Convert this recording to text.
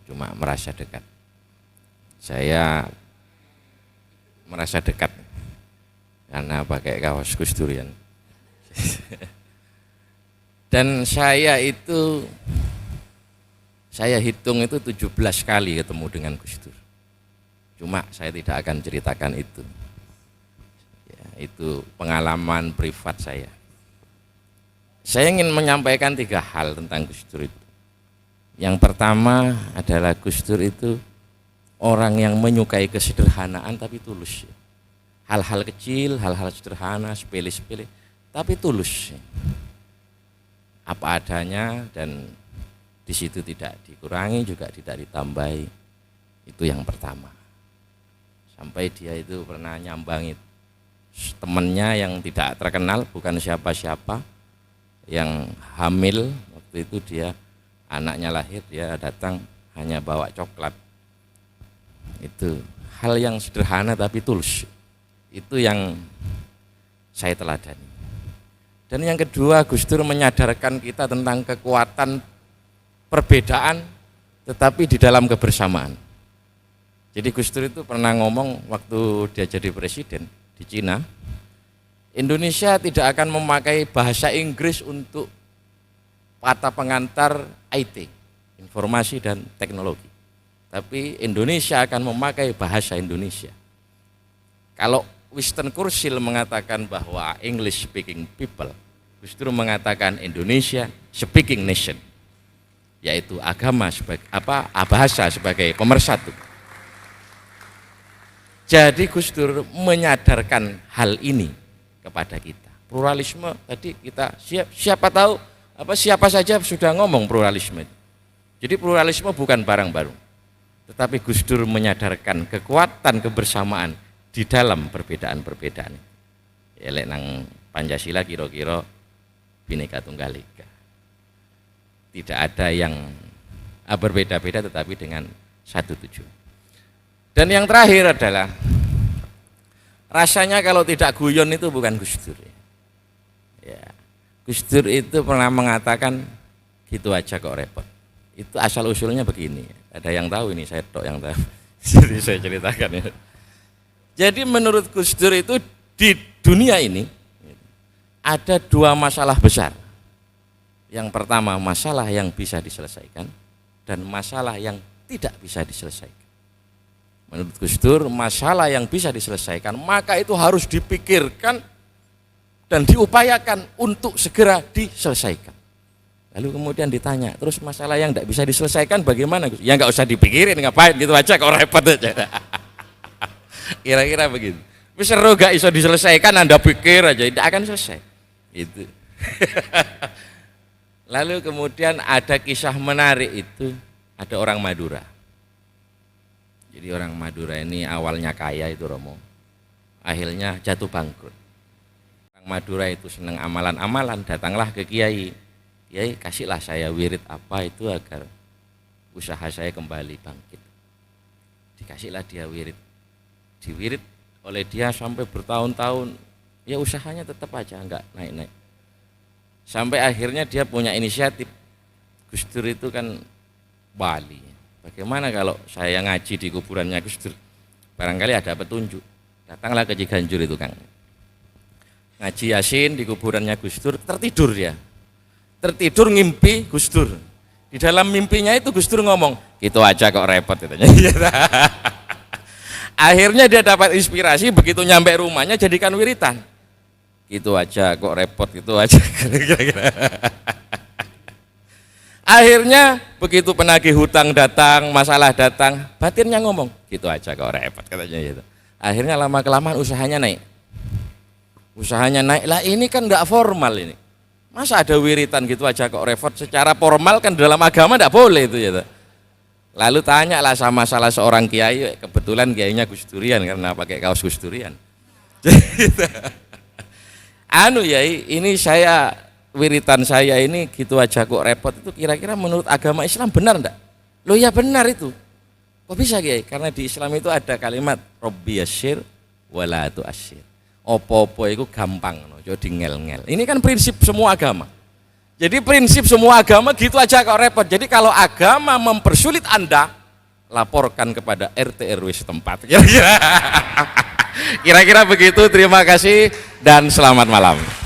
cuma merasa dekat. Saya merasa dekat karena pakai kaos Gus Durian. Dan saya hitung itu 17 kali ketemu dengan Gus Dur. Cuma saya tidak akan ceritakan itu. Ya, itu pengalaman privat saya. Saya ingin menyampaikan 3 hal tentang Gus Dur itu. Yang pertama adalah Gus Dur itu orang yang menyukai kesederhanaan tapi tulus. Hal-hal kecil, hal-hal sederhana, sepele-sepele, tapi tulus. Apa adanya, dan di situ tidak dikurangi juga tidak ditambahi. Itu yang pertama. Sampai dia itu pernah nyambangi temannya yang tidak terkenal, bukan siapa-siapa, yang hamil. Waktu itu dia anaknya lahir, dia datang hanya bawa coklat. Itu hal yang sederhana tapi tulus. Itu yang saya teladani. Dan yang kedua, Gus Dur menyadarkan kita tentang kekuatan perbedaan tetapi di dalam kebersamaan. Jadi Gus Dur itu pernah ngomong waktu dia jadi presiden di Cina, Indonesia tidak akan memakai bahasa Inggris untuk kata pengantar IT, informasi dan teknologi. Tapi Indonesia akan memakai bahasa Indonesia. Kalau Winston Churchill mengatakan bahwa English speaking people, Gus Dur mengatakan Indonesia speaking nation, yaitu agama sebagai bahasa sebagai pemersatu. Jadi Gus Dur menyadarkan hal ini kepada kita. Pluralisme tadi kita siapa tahu siapa saja sudah ngomong pluralisme. Jadi pluralisme bukan barang baru. Tetapi Gus Dur menyadarkan kekuatan kebersamaan di dalam perbedaan-perbedaan. Ya lek nang Pancasila kira-kira Bhinneka Tunggal Ika. Tidak ada yang berbeda-beda tetapi dengan satu tujuan. Dan yang terakhir adalah rasanya kalau tidak guyon itu bukan Gus Dur. Ya. Gus Dur itu pernah mengatakan gitu aja kok repot. Itu asal usulnya begini. Ada yang tahu ini, saya tok yang tahu. Jadi saya ceritakan ya. Jadi menurut Gus Dur itu di dunia ini ada 2 masalah besar. Yang pertama masalah yang bisa diselesaikan dan masalah yang tidak bisa diselesaikan. Menurut Gus Dur masalah yang bisa diselesaikan maka itu harus dipikirkan dan diupayakan untuk segera diselesaikan. Lalu kemudian ditanya, terus masalah yang tidak bisa diselesaikan bagaimana? Ya nggak usah dipikirin, ngapain gitu aja kok repot aja. Kira-kira begitu. Seru gak bisa diselesaikan, Anda pikir aja, tidak akan selesai. Itu. Lalu kemudian ada kisah menarik itu, ada orang Madura. Jadi orang Madura ini awalnya kaya itu Romo, akhirnya jatuh bangkrut. Orang Madura itu senang amalan-amalan, datanglah ke Kiai. Kiai kasihlah saya wirid apa itu agar usaha saya kembali bangkit. Dikasihlah dia wirid, diwirid oleh dia sampai bertahun-tahun, ya usahanya tetap aja enggak naik-naik. Sampai akhirnya dia punya inisiatif. Gus Dur itu kan Bali. Bagaimana kalau saya ngaji di kuburannya Gus Dur? Barangkali ada petunjuk. Datanglah ke Ciganjur itu Kang. Ngaji Yasin di kuburannya Gus Dur, tertidur dia. Tertidur ngimpi Gus Dur. Di dalam mimpinya itu Gus Dur ngomong, gitu aja kok repot katanya. Akhirnya dia dapat inspirasi, begitu nyampe rumahnya jadikan wiritan. Gitu aja kok repot, gitu aja. Akhirnya begitu penagih hutang datang, masalah datang, batinnya ngomong, gitu aja kok repot katanya gitu. Akhirnya lama-kelamaan usahanya naik. Usahanya naik, lah ini kan enggak formal ini. Masa ada wiritan gitu aja kok repot, secara formal kan dalam agama enggak boleh itu ya. Lalu tanyalah sama salah seorang kiai, kebetulan kiainya Gus Durian karena pakai kaos Gus Durian. Ini saya wiritan saya ini gitu aja kok repot, itu kira-kira menurut agama Islam benar enggak? Loh ya benar itu. Kok bisa Kiai? Karena di Islam itu ada kalimat Robbi yassir wala tu'assir. Opo-opo itu gampang, jadi ngel-ngel. Ini kan prinsip semua agama. Jadi prinsip semua agama gitu aja kok repot. Jadi kalau agama mempersulit Anda, laporkan kepada RT RW setempat. Kira-kira begitu. Terima kasih dan selamat malam.